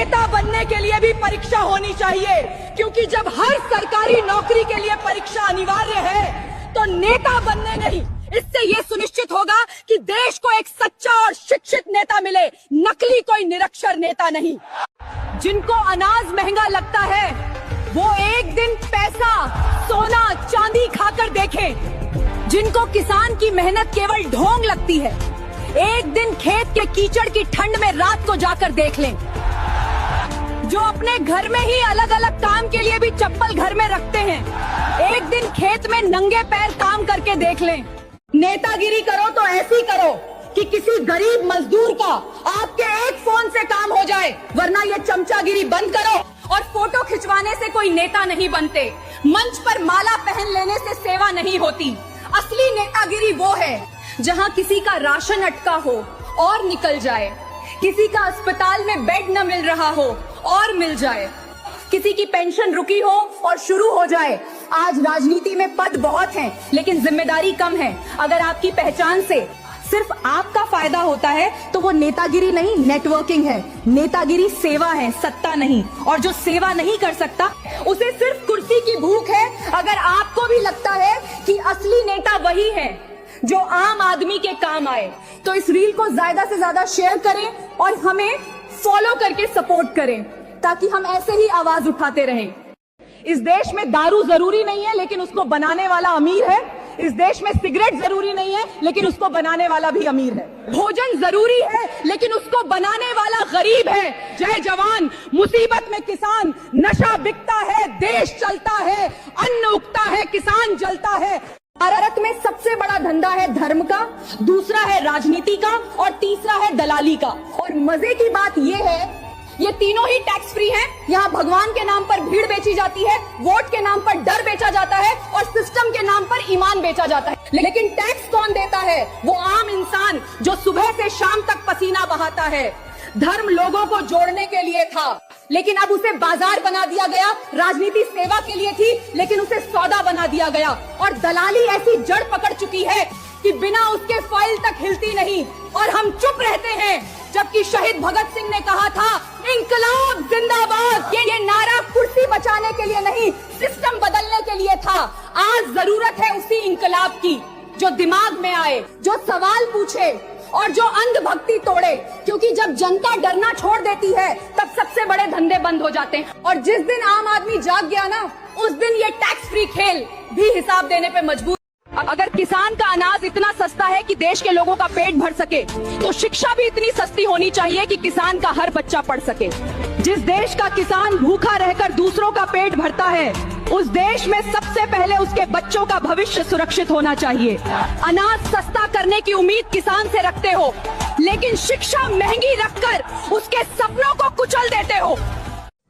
नेता बनने के लिए भी परीक्षा होनी चाहिए, क्योंकि जब हर सरकारी नौकरी के लिए परीक्षा अनिवार्य है तो नेता बनने नहीं, इससे ये सुनिश्चित होगा कि देश को एक सच्चा और शिक्षित नेता मिले, नकली कोई निरक्षर नेता नहीं। जिनको अनाज महंगा लगता है वो एक दिन पैसा, सोना, चांदी खाकर देखें। जिनको किसान की मेहनत केवल ढोंग लगती है, एक दिन खेत के कीचड़ की ठंड में रात को जाकर देख लें। जो अपने घर में ही अलग अलग काम के लिए भी चप्पल घर में रखते हैं, एक दिन खेत में नंगे पैर काम करके देख लें। नेतागिरी करो तो ऐसी करो कि किसी गरीब मजदूर का आपके एक फोन से काम हो जाए, वरना ये चमचागिरी बंद करो। और फोटो खिंचवाने से कोई नेता नहीं बनते, मंच पर माला पहन लेने से सेवा नहीं होती। असली नेतागिरी वो है जहाँ किसी का राशन अटका हो और निकल जाए, किसी का अस्पताल में बेड न मिल रहा हो और मिल जाए, किसी की पेंशन रुकी हो और शुरू हो जाए। आज राजनीति में पद बहुत हैं, लेकिन जिम्मेदारी कम है। अगर आपकी पहचान से सिर्फ आपका फायदा होता है तो वो नेतागिरी नहीं, नेटवर्किंग है। नेतागिरी सेवा है, सत्ता नहीं। और जो सेवा नहीं कर सकता उसे सिर्फ कुर्सी की भूख है। अगर आपको भी लगता है कि असली नेता वही है जो आम आदमी के काम आए, तो इस रील को ज्यादा से ज्यादा शेयर करें और हमें फॉलो करके सपोर्ट करें, ताकि हम ऐसे ही आवाज उठाते रहें। इस देश में दारू जरूरी नहीं है, लेकिन उसको बनाने वाला अमीर है। इस देश में सिगरेट जरूरी नहीं है, लेकिन उसको बनाने वाला भी अमीर है। भोजन जरूरी है, लेकिन उसको बनाने वाला गरीब है। जय जवान, मुसीबत में किसान, नशा बिकता है, देश चलता है, अन्न उगता है, किसान जलता है। भारत में सबसे बड़ा धंधा है धर्म का, दूसरा है राजनीति का और तीसरा है दलाली का। और मजे की बात यह है, ये तीनों ही टैक्स फ्री हैं। यहाँ भगवान के नाम पर भीड़ बेची जाती है, वोट के नाम पर डर बेचा जाता है और सिस्टम के नाम पर ईमान बेचा जाता है। लेकिन टैक्स कौन देता है? वो आम इंसान जो सुबह से शाम तक पसीना बहाता है। धर्म लोगों को जोड़ने के लिए था, लेकिन अब उसे बाजार बना दिया गया। राजनीति सेवा के लिए थी, लेकिन उसे सौदा बना दिया गया। और दलाली ऐसी जड़ पकड़ चुकी है कि बिना उसके फाइल तक हिलती नहीं, और हम चुप रहते हैं। जबकि शहीद भगत सिंह ने कहा था, इंकलाब जिंदाबाद। ये नारा कुर्सी बचाने के लिए नहीं, सिस्टम बदलने के लिए था। आज जरूरत है उसी इंकलाब की, जो दिमाग में आए, जो सवाल पूछे और जो अंधभक्ति तोड़े। क्योंकि जब जनता डरना छोड़ देती है, तब सबसे बड़े धंधे बंद हो जाते हैं। और जिस दिन आम आदमी जाग गया ना, उस दिन ये टैक्स फ्री खेल भी हिसाब देने पे मजबूर। अगर किसान का अनाज इतना सस्ता है कि देश के लोगों का पेट भर सके, तो शिक्षा भी इतनी सस्ती होनी चाहिए कि किसान का हर बच्चा पढ़ सके। जिस देश का किसान भूखा रहकर दूसरों का पेट भरता है, उस देश में सबसे पहले उसके बच्चों का भविष्य सुरक्षित होना चाहिए। अनाज सस्ता करने की उम्मीद किसान से रखते हो, लेकिन शिक्षा महंगी रखकर उसके सपनों को कुचल देते हो।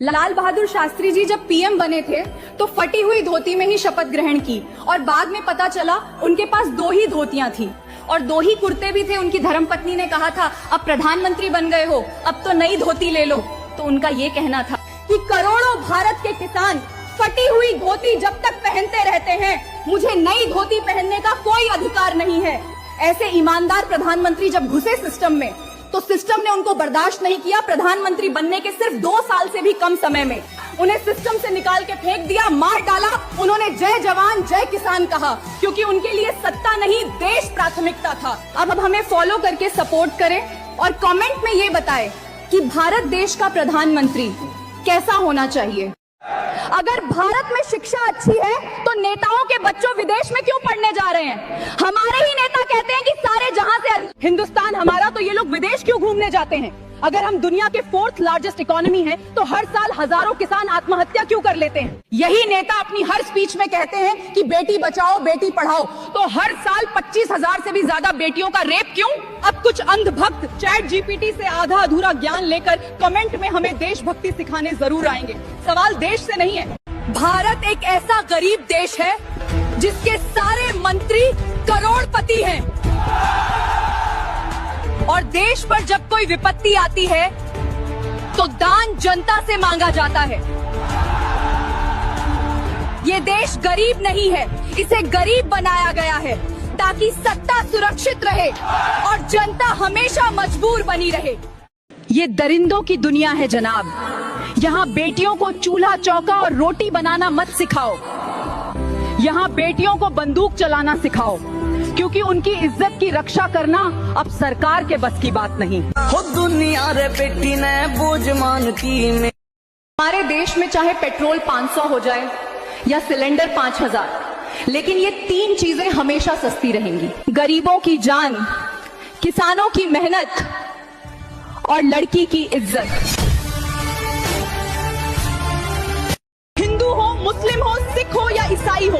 लाल बहादुर शास्त्री जी जब पीएम बने थे तो फटी हुई धोती में ही शपथ ग्रहण की, और बाद में पता चला उनके पास 2 ही धोतियां थी और 2 ही कुर्ते भी थे। उनकी धर्मपत्नी ने कहा था, अब प्रधानमंत्री बन गए हो, अब तो नई धोती ले लो। तो उनका ये कहना था कि करोड़ों भारत के किसान फटी हुई धोती जब तक पहनते रहते हैं, मुझे नई धोती पहनने का कोई अधिकार नहीं है। ऐसे ईमानदार प्रधानमंत्री जब घुसे सिस्टम में, तो सिस्टम ने उनको बर्दाश्त नहीं किया। प्रधानमंत्री बनने के सिर्फ 2 साल से भी कम समय में उन्हें सिस्टम से निकाल के फेंक दिया, मार डाला। उन्होंने जय जवान जय किसान कहा, क्योंकि उनके लिए सत्ता नहीं, देश प्राथमिकता था। अब हमें फॉलो करके सपोर्ट करें और कमेंट में ये बताएं कि भारत देश का प्रधानमंत्री कैसा होना चाहिए। अगर भारत में शिक्षा अच्छी है तो नेताओं के बच्चों विदेश में क्यों पढ़ने जा रहे हैं? हमारे ही नेता कहते हैं कि सारे जहां से हिंदुस्तान हमारा, तो ये लोग विदेश क्यों घूमने जाते हैं? अगर हम दुनिया के 4th लार्जेस्ट इकोनॉमी हैं, तो हर साल हजारों किसान आत्महत्या क्यों कर लेते हैं? यही नेता अपनी हर स्पीच में कहते हैं कि बेटी बचाओ बेटी पढ़ाओ, तो हर साल 25,000 से भी ज्यादा बेटियों का रेप क्यों? अब कुछ अंधभक्त चैट जीपीटी से आधा अधूरा ज्ञान लेकर कमेंट में हमें देशभक्ति सिखाने जरूर आएंगे। सवाल देश से नहीं है। भारत एक ऐसा गरीब देश है जिसके सारे मंत्री करोड़पति हैं, और देश पर जब कोई विपत्ति आती है तो दान जनता से मांगा जाता है। ये देश गरीब नहीं है, इसे गरीब बनाया गया है ताकि सत्ता सुरक्षित रहे और जनता हमेशा मजबूर बनी रहे। ये दरिंदों की दुनिया है जनाब। यहाँ बेटियों को चूल्हा चौका और रोटी बनाना मत सिखाओ। यहाँ बेटियों को बंदूक चलाना सिखाओ, क्योंकि उनकी इज्जत की रक्षा करना अब सरकार के बस की बात नहीं। हो दुनिया रे बेटी ने बोझ मानती में। हमारे देश में चाहे पेट्रोल 500 हो जाए या सिलेंडर 5000, लेकिन ये 3 चीजें हमेशा सस्ती रहेंगी: गरीबों की जान, किसानों की मेहनत और लड़की की इज्जत। हिंदू हो, मुस्लिम हो, सिख हो या ईसाई हो,